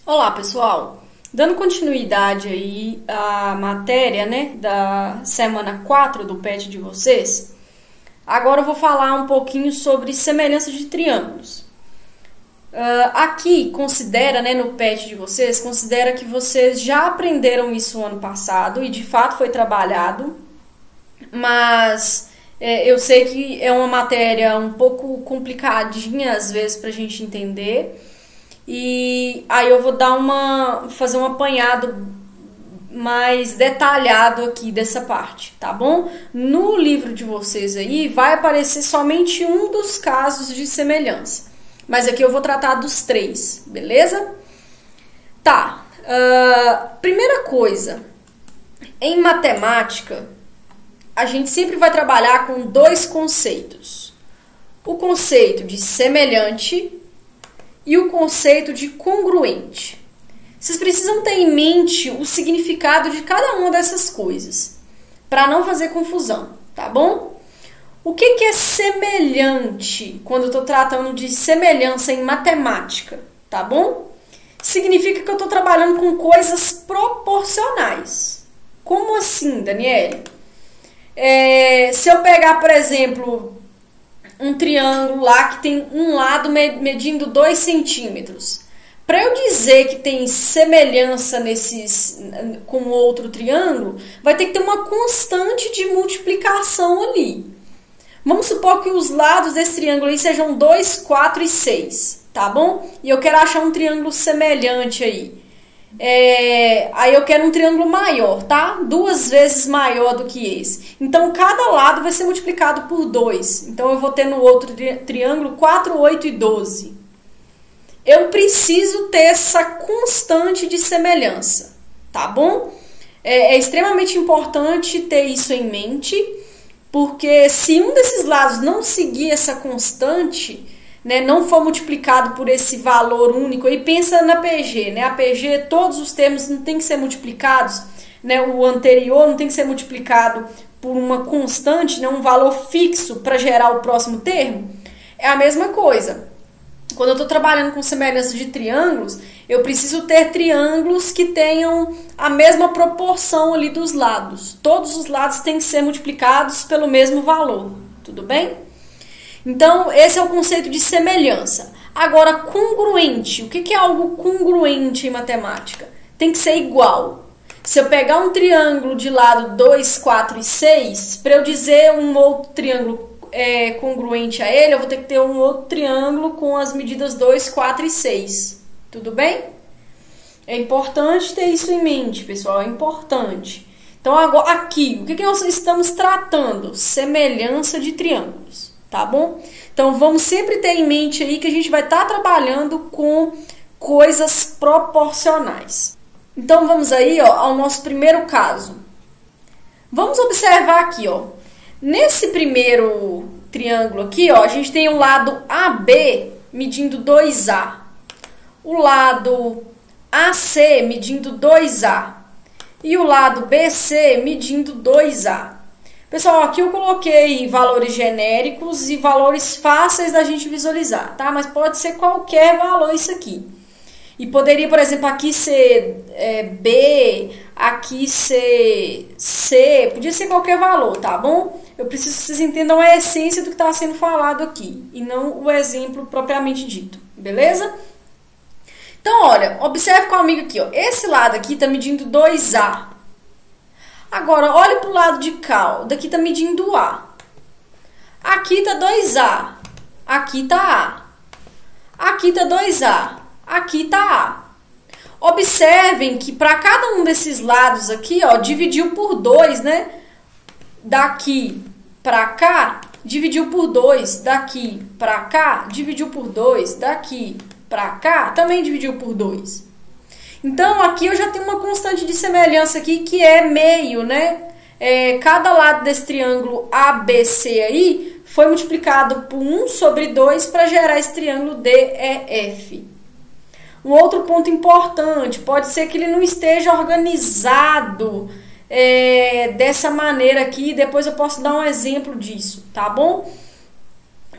Olá, pessoal! Dando continuidade aí à matéria, né, da semana 4 do PET de vocês, agora eu vou falar um pouquinho sobre semelhanças de triângulos. Aqui, considera, né, no PET de vocês, considera que vocês já aprenderam isso ano passado e de fato foi trabalhado, mas eu sei que é uma matéria um pouco complicadinha às vezes para a gente entender. E aí eu vou fazer um apanhado mais detalhado aqui dessa parte, tá bom? No livro de vocês aí vai aparecer somente um dos casos de semelhança, mas aqui eu vou tratar dos três, beleza? Tá, primeira coisa, em matemática a gente sempre vai trabalhar com dois conceitos: o conceito de semelhante e o conceito de congruente. Vocês precisam ter em mente o significado de cada uma dessas coisas, para não fazer confusão, tá bom? O que é semelhante quando eu estou tratando de semelhança em matemática, tá bom? Significa que eu estou trabalhando com coisas proporcionais. Como assim, Daniele? Se eu pegar, por exemplo, um triângulo lá que tem um lado medindo 2 centímetros. Para eu dizer que tem semelhança com outro triângulo, vai ter que ter uma constante de multiplicação ali. Vamos supor que os lados desse triângulo aí sejam 2, 4 e 6, tá bom? E eu quero achar um triângulo semelhante aí. Aí eu quero um triângulo maior, tá? 2 vezes maior do que esse. Então, cada lado vai ser multiplicado por 2. Então, eu vou ter no outro triângulo 4, 8 e 12. Eu preciso ter essa constante de semelhança, tá bom? É extremamente importante ter isso em mente, porque se um desses lados não seguir essa constante, né, não for multiplicado por esse valor único, e pensa na PG, né? A PG, todos os termos não tem que ser multiplicados, né? O anterior não tem que ser multiplicado por uma constante, né? Um valor fixo para gerar o próximo termo. É a mesma coisa. Quando eu estou trabalhando com semelhança de triângulos, eu preciso ter triângulos que tenham a mesma proporção ali dos lados. Todos os lados têm que ser multiplicados pelo mesmo valor, tudo bem? Então, esse é o conceito de semelhança. Agora, congruente. O que é algo congruente em matemática? Tem que ser igual. Se eu pegar um triângulo de lado 2, 4 e 6, para eu dizer um outro triângulo congruente a ele, eu vou ter que ter um outro triângulo com as medidas 2, 4 e 6. Tudo bem? É importante ter isso em mente, pessoal. É importante. Então, agora, aqui, o que nós estamos tratando? Semelhança de triângulos. Tá bom? Então, vamos sempre ter em mente aí que a gente vai estar trabalhando com coisas proporcionais. Então, vamos aí, ó, ao nosso primeiro caso. Vamos observar aqui, ó. Nesse primeiro triângulo aqui, ó, a gente tem um lado AB medindo 2A. O lado AC medindo 2A. E o lado BC medindo 2A. Pessoal, aqui eu coloquei valores genéricos e valores fáceis da gente visualizar, tá? Mas pode ser qualquer valor isso aqui. E poderia, por exemplo, aqui ser B, aqui ser C, podia ser qualquer valor, tá bom? Eu preciso que vocês entendam a essência do que está sendo falado aqui, e não o exemplo propriamente dito, beleza? Então, olha, observe comigo aqui, ó. Esse lado aqui está medindo 2A. Agora, olhe para o lado de cá, ó. Daqui está medindo A. Aqui está 2A. Aqui está A. Aqui está 2A. Aqui está A. Observem que para cada um desses lados aqui, ó, dividiu por 2, né? Daqui para cá, dividiu por 2. Daqui para cá, dividiu por 2. Daqui para cá, também dividiu por 2. Então, aqui eu já tenho uma constante de semelhança aqui que é meio, né? Cada lado desse triângulo ABC aí foi multiplicado por 1 sobre 2 para gerar esse triângulo DEF. Um outro ponto importante, pode ser que ele não esteja organizado dessa maneira aqui, depois eu posso dar um exemplo disso, tá bom?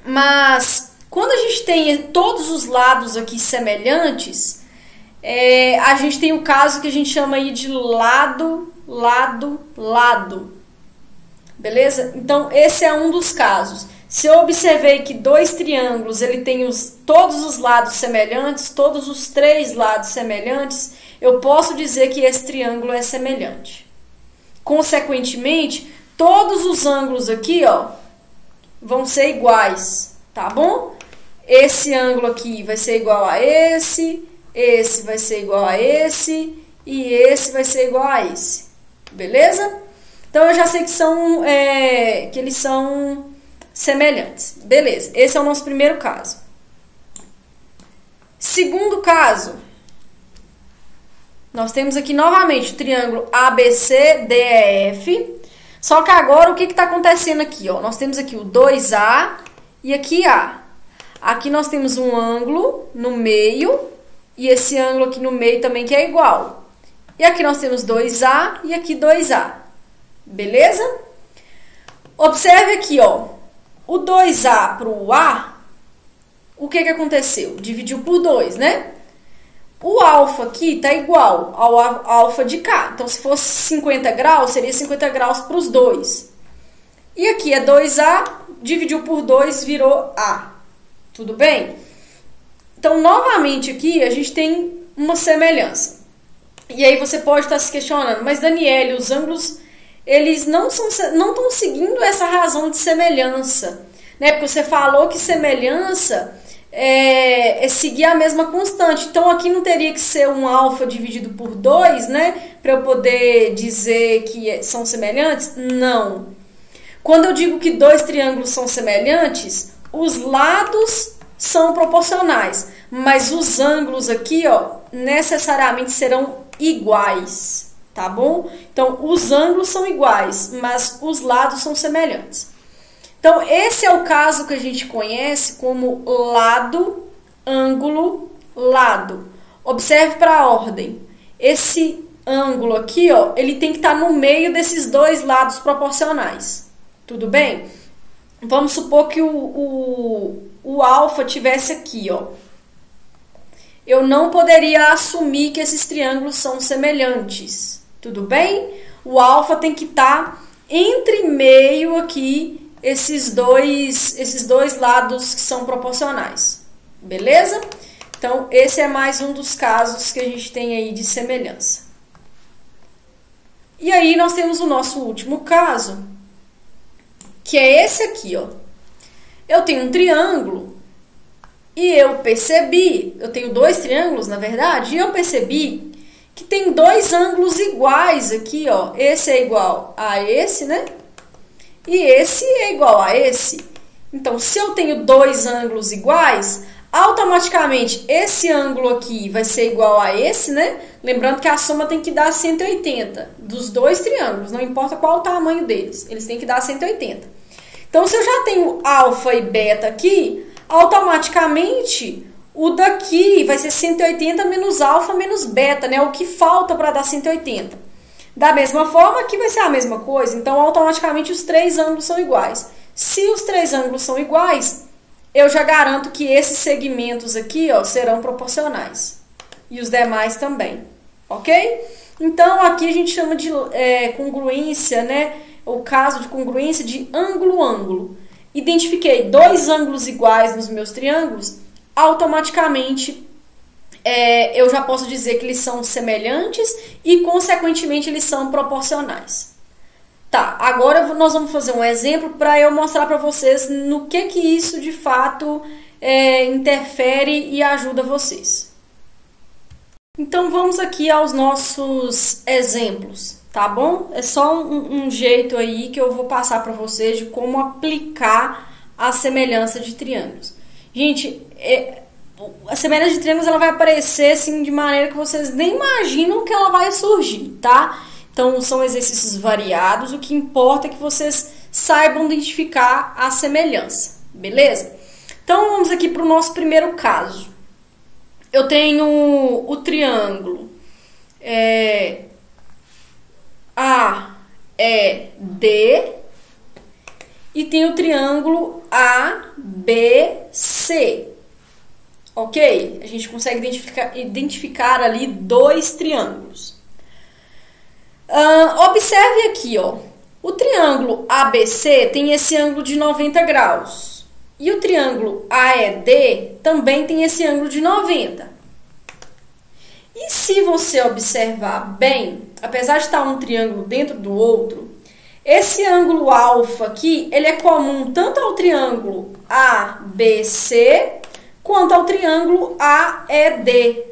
Mas quando a gente tem todos os lados aqui semelhantes, A gente tem o caso que a gente chama aí de lado, lado, lado. Beleza? Então, esse é um dos casos. Se eu observei que dois triângulos, ele tem todos os lados semelhantes, todos os três lados semelhantes, eu posso dizer que esse triângulo é semelhante. Consequentemente, todos os ângulos aqui, ó, vão ser iguais, tá bom? Esse ângulo aqui vai ser igual a esse vai ser igual a esse, e esse vai ser igual a esse. Beleza? Então, eu já sei que eles são semelhantes. Beleza, esse é o nosso primeiro caso. Segundo caso, nós temos aqui novamente o triângulo ABCDEF. Só que agora o que está acontecendo aqui? Ó? Nós temos aqui o 2A e aqui A. Aqui nós temos um ângulo no meio e esse ângulo aqui no meio também que é igual. E aqui nós temos 2A e aqui 2A. Beleza? Observe aqui, ó. O 2A para o A, o que aconteceu? Dividiu por 2, né? O alfa aqui está igual ao alfa de cá. Então, se fosse 50 graus, seria 50 graus para os dois. E aqui é 2A, dividiu por 2, virou A. Tudo bem? Então, novamente aqui, a gente tem uma semelhança. E aí você pode estar se questionando, mas Daniele, os ângulos, eles não estão seguindo essa razão de semelhança, né? Porque você falou que semelhança é seguir a mesma constante. Então, aqui não teria que ser um alfa dividido por 2, né? Para eu poder dizer que são semelhantes? Não. Quando eu digo que dois triângulos são semelhantes, os lados são proporcionais, mas os ângulos aqui, ó, necessariamente serão iguais, tá bom? Então, os ângulos são iguais, mas os lados são semelhantes. Então, esse é o caso que a gente conhece como lado, ângulo, lado. Observe para a ordem. Esse ângulo aqui, ó, ele tem que estar no meio desses dois lados proporcionais. Tudo bem? Vamos supor que o alfa tivesse aqui, ó. Eu não poderia assumir que esses triângulos são semelhantes. Tudo bem? O alfa tem que estar entre meio aqui esses dois lados que são proporcionais. Beleza? Então, esse é mais um dos casos que a gente tem aí de semelhança. E aí, nós temos o nosso último caso, que é esse aqui, ó. Eu tenho um triângulo e eu tenho dois triângulos, na verdade, e eu percebi que tem dois ângulos iguais aqui, ó. Esse é igual a esse, né? E esse é igual a esse. Então, se eu tenho dois ângulos iguais, automaticamente esse ângulo aqui vai ser igual a esse, né? Lembrando que a soma tem que dar 180 dos dois triângulos, não importa qual o tamanho deles, eles têm que dar 180. Então, se eu já tenho alfa e beta aqui, automaticamente o daqui vai ser 180 menos alfa menos beta, né? O que falta para dar 180. Da mesma forma, aqui vai ser a mesma coisa, então automaticamente os três ângulos são iguais. Se os três ângulos são iguais, eu já garanto que esses segmentos aqui, ó, serão proporcionais. E os demais também, ok? Então, aqui a gente chama de congruência, né? O caso de congruência de ângulo-ângulo. Identifiquei dois ângulos iguais nos meus triângulos, automaticamente eu já posso dizer que eles são semelhantes e, consequentemente, eles são proporcionais. Tá, agora nós vamos fazer um exemplo para eu mostrar para vocês no que isso de fato interfere e ajuda vocês. Então, vamos aqui aos nossos exemplos, tá bom? É só um jeito aí que eu vou passar para vocês de como aplicar a semelhança de triângulos. Gente, a semelhança de triângulos ela vai aparecer assim, de maneira que vocês nem imaginam que ela vai surgir, tá? Então, são exercícios variados, o que importa é que vocês saibam identificar a semelhança, beleza? Então, vamos aqui para o nosso primeiro caso. Eu tenho o triângulo AED e tenho o triângulo ABC. Ok? A gente consegue identificar ali dois triângulos. Observe aqui, ó. O triângulo ABC tem esse ângulo de 90 graus. E o triângulo AED também tem esse ângulo de 90. E se você observar bem, apesar de estar um triângulo dentro do outro, esse ângulo alfa aqui, ele é comum tanto ao triângulo ABC quanto ao triângulo AED.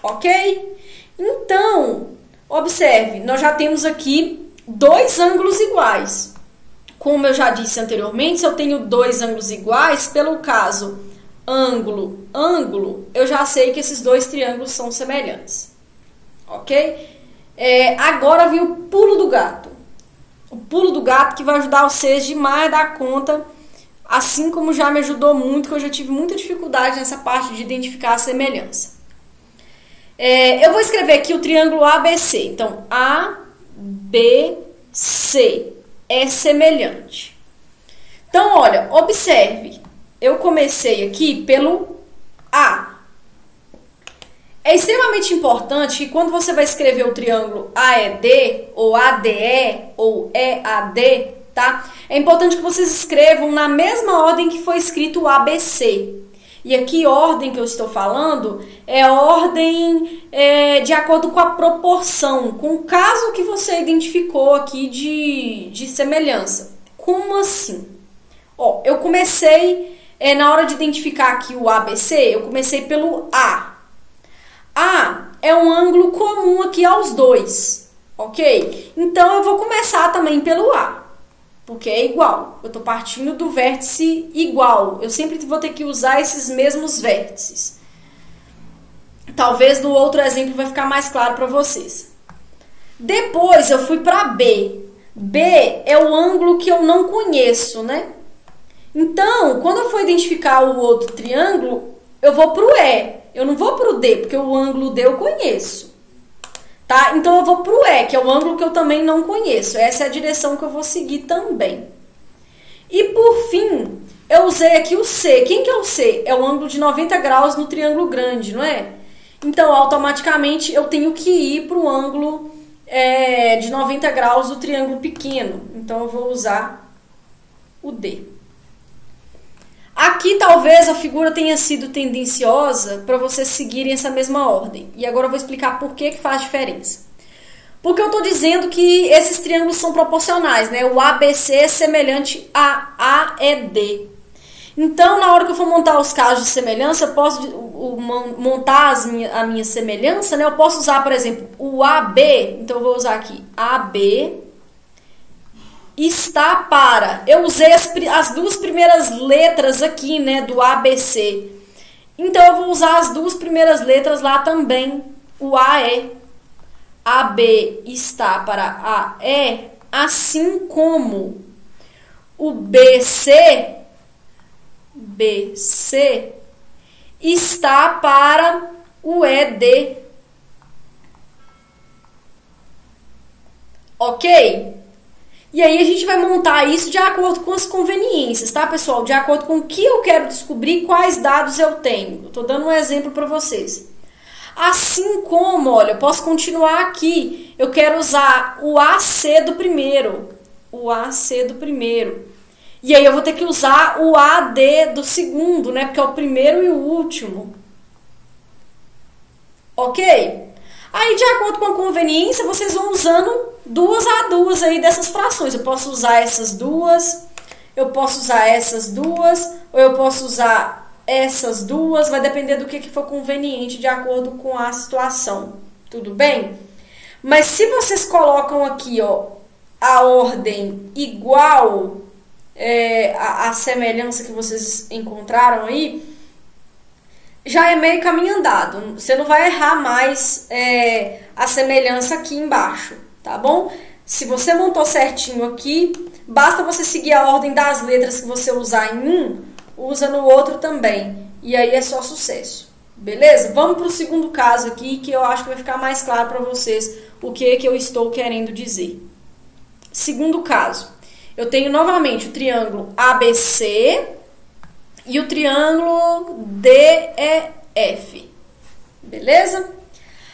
Ok? Então, observe, nós já temos aqui dois ângulos iguais. Como eu já disse anteriormente, se eu tenho dois ângulos iguais, pelo caso ângulo, ângulo, eu já sei que esses dois triângulos são semelhantes. Ok? Agora vem o pulo do gato. O pulo do gato que vai ajudar vocês demais a dar conta, assim como já me ajudou muito, que eu já tive muita dificuldade nessa parte de identificar a semelhança. Eu vou escrever aqui o triângulo ABC. Então, ABC é semelhante. Então, olha, observe. Eu comecei aqui pelo A. É extremamente importante que quando você vai escrever o triângulo AED, ou ADE, ou EAD, tá? É importante que vocês escrevam na mesma ordem que foi escrito o ABC. E aqui, ordem que eu estou falando é ordem de acordo com a proporção, com o caso que você identificou aqui de semelhança. Como assim? Ó, eu comecei, na hora de identificar aqui o ABC, eu comecei pelo A. A é um ângulo comum aqui aos dois, ok? Então, eu vou começar também pelo A, porque é igual. Eu estou partindo do vértice igual. Eu sempre vou ter que usar esses mesmos vértices. Talvez no outro exemplo vai ficar mais claro para vocês. Depois, eu fui para B. B é o ângulo que eu não conheço, né? Então, quando eu for identificar o outro triângulo, eu vou para o E. Eu não vou para o D, porque o ângulo D eu conheço. Tá? Então, eu vou para o E, que é o ângulo que eu também não conheço. Essa é a direção que eu vou seguir também. E, por fim, eu usei aqui o C. Quem que é o C? É o ângulo de 90 graus no triângulo grande, não é? Então, automaticamente, eu tenho que ir para o ângulo de 90 graus do triângulo pequeno. Então, eu vou usar o D. Aqui talvez a figura tenha sido tendenciosa para vocês seguirem essa mesma ordem. E agora eu vou explicar por que faz diferença. Porque eu estou dizendo que esses triângulos são proporcionais, né? O ABC é semelhante a AED. Então, na hora que eu for montar os casos de semelhança, eu posso montar a minha semelhança, né? Eu posso usar, por exemplo, o AB. Então, eu vou usar aqui AB está para. Eu usei as duas primeiras letras aqui, né, do ABC. Então, eu vou usar as duas primeiras letras lá também, o AE. AB está para AE, assim como o BC está para o ED. Ok? E aí a gente vai montar isso de acordo com as conveniências, tá, pessoal? De acordo com o que eu quero descobrir, quais dados eu tenho. Eu tô dando um exemplo para vocês. Assim como, olha, eu posso continuar aqui. Eu quero usar o AC do primeiro. O AC do primeiro. E aí eu vou ter que usar o AD do segundo, né? Porque é o primeiro e o último. Ok? Aí, de acordo com a conveniência, vocês vão usando duas a duas aí dessas frações. Eu posso usar essas duas, eu posso usar essas duas, ou eu posso usar essas duas. Vai depender do que for conveniente de acordo com a situação. Tudo bem? Mas se vocês colocam aqui, ó, a ordem igual a semelhança que vocês encontraram aí, já é meio caminho andado. Você não vai errar mais a semelhança aqui embaixo, tá bom? Se você montou certinho aqui, basta você seguir a ordem das letras que você usar em um, usa no outro também. E aí é só sucesso. Beleza? Vamos para o segundo caso aqui, que eu acho que vai ficar mais claro para vocês o que eu estou querendo dizer. Segundo caso. Eu tenho novamente o triângulo ABC e o triângulo DEF. Beleza?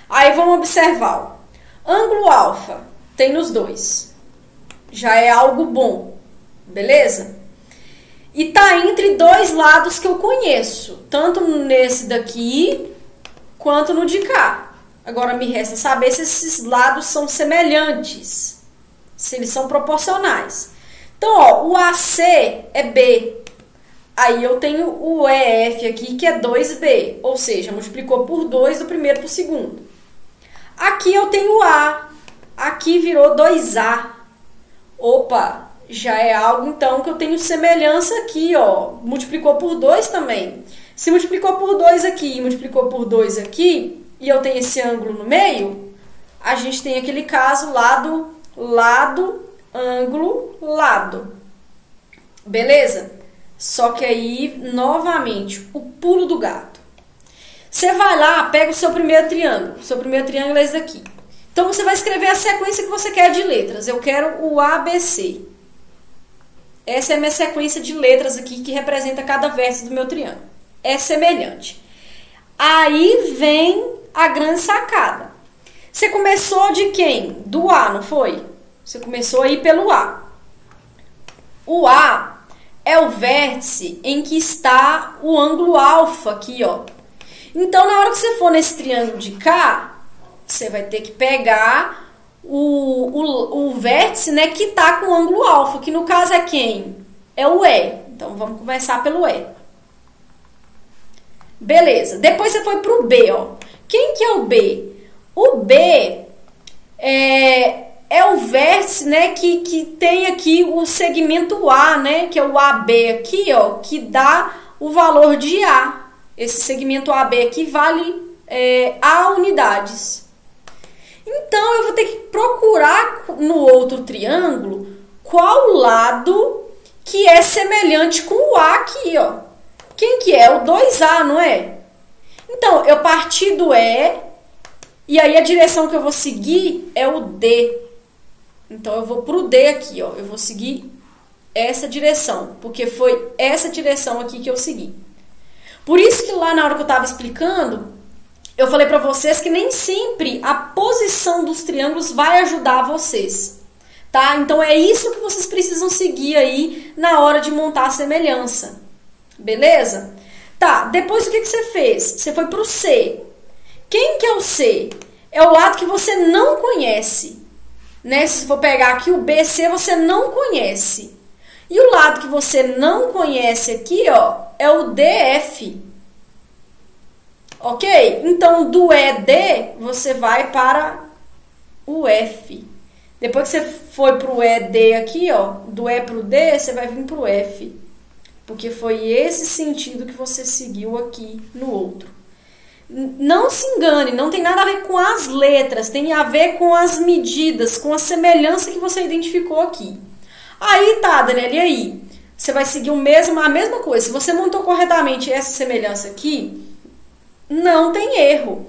Aí vamos observar. Ó. Ângulo alfa tem nos dois. Já é algo bom. Beleza? E tá entre dois lados que eu conheço. Tanto nesse daqui, quanto no de cá. Agora me resta saber se esses lados são semelhantes. Se eles são proporcionais. Então, ó, o AC é B. Aí eu tenho o EF aqui, que é 2B. Ou seja, multiplicou por 2 do primeiro para o segundo. Aqui eu tenho o A. Aqui virou 2A. Opa, já é algo então que eu tenho semelhança aqui, ó. Multiplicou por 2 também. Se multiplicou por 2 aqui e multiplicou por 2 aqui, e eu tenho esse ângulo no meio, a gente tem aquele caso lado, lado, ângulo, lado. Beleza? Só que aí, novamente, o pulo do gato. Você vai lá, pega o seu primeiro triângulo. O seu primeiro triângulo é esse daqui. Então, você vai escrever a sequência que você quer de letras. Eu quero o ABC. Essa é a minha sequência de letras aqui que representa cada vértice do meu triângulo. É semelhante. Aí vem a grande sacada. Você começou de quem? Do A, não foi? Você começou aí pelo A. O A é o vértice em que está o ângulo alfa aqui, ó. Então, na hora que você for nesse triângulo de cá, você vai ter que pegar o vértice, né, que tá com o ângulo alfa, que no caso é quem? É o E. Então, vamos começar pelo E. Beleza. Depois você foi pro B, ó. Quem que é o B? O B é o vértice, né, que tem aqui o segmento A, né, que é o AB aqui, ó, que dá o valor de A. Esse segmento AB aqui vale A unidades. Então, eu vou ter que procurar no outro triângulo qual lado que é semelhante com o A aqui, ó. Quem que é? O 2A, não é? Então, eu parti do E, e aí a direção que eu vou seguir é o D. Então, eu vou pro D aqui, ó. Eu vou seguir essa direção, porque foi essa direção aqui que eu segui. Por isso que lá na hora que eu estava explicando, eu falei para vocês que nem sempre a posição dos triângulos vai ajudar vocês, tá? Então, é isso que vocês precisam seguir aí na hora de montar a semelhança, beleza? Tá, depois o que você fez? Você foi pro C. Quem que é o C? É o lado que você não conhece, né? Se for pegar aqui o BC, você não conhece. E o lado que você não conhece aqui, ó, é o DF. Ok? Então, do ED, você vai para o F. Depois que você foi para o ED aqui, ó, do E para o D, você vai vir para o F. Porque foi esse sentido que você seguiu aqui no outro. Não se engane, não tem nada a ver com as letras, tem a ver com as medidas, com a semelhança que você identificou aqui. Aí tá, Daniela, e aí? Você vai seguir a mesma coisa. Se você montou corretamente essa semelhança aqui, não tem erro.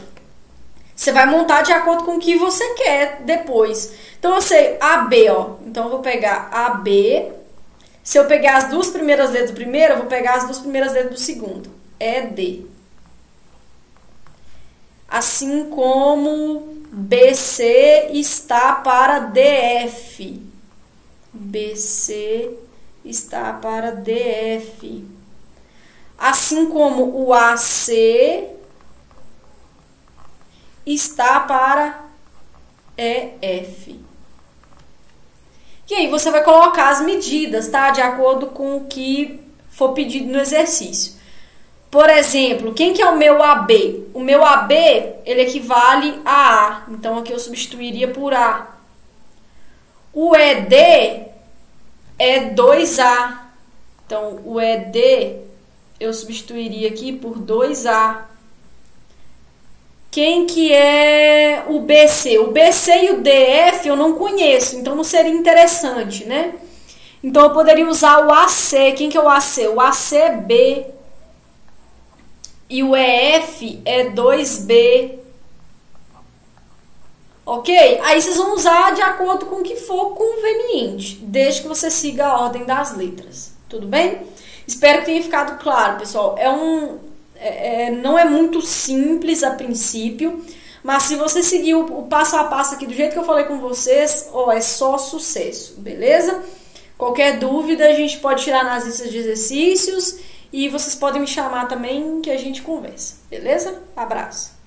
Você vai montar de acordo com o que você quer depois. Então, eu sei AB, ó. Então, eu vou pegar AB. Se eu pegar as duas primeiras letras do primeiro, eu vou pegar as duas primeiras letras do segundo. ED. Assim como BC está para DF. BC está para DF. Assim como o AC está para EF. E aí você vai colocar as medidas, tá? De acordo com o que for pedido no exercício. Por exemplo, quem que é o meu AB? O meu AB, ele equivale a A. Então, aqui eu substituiria por A. O ED é 2A. Então, o ED eu substituiria aqui por 2A. Quem que é o BC? O BC e o DF eu não conheço, então não seria interessante, né? Então, eu poderia usar o AC. Quem que é o AC? O AC é B. E o EF é 2B. Ok? Aí vocês vão usar de acordo com o que for conveniente, desde que você siga a ordem das letras. Tudo bem? Espero que tenha ficado claro, pessoal. Não é muito simples a princípio, mas se você seguir o passo a passo aqui do jeito que eu falei com vocês, é só sucesso, beleza? Qualquer dúvida a gente pode tirar nas listas de exercícios e vocês podem me chamar também que a gente conversa, beleza? Abraço!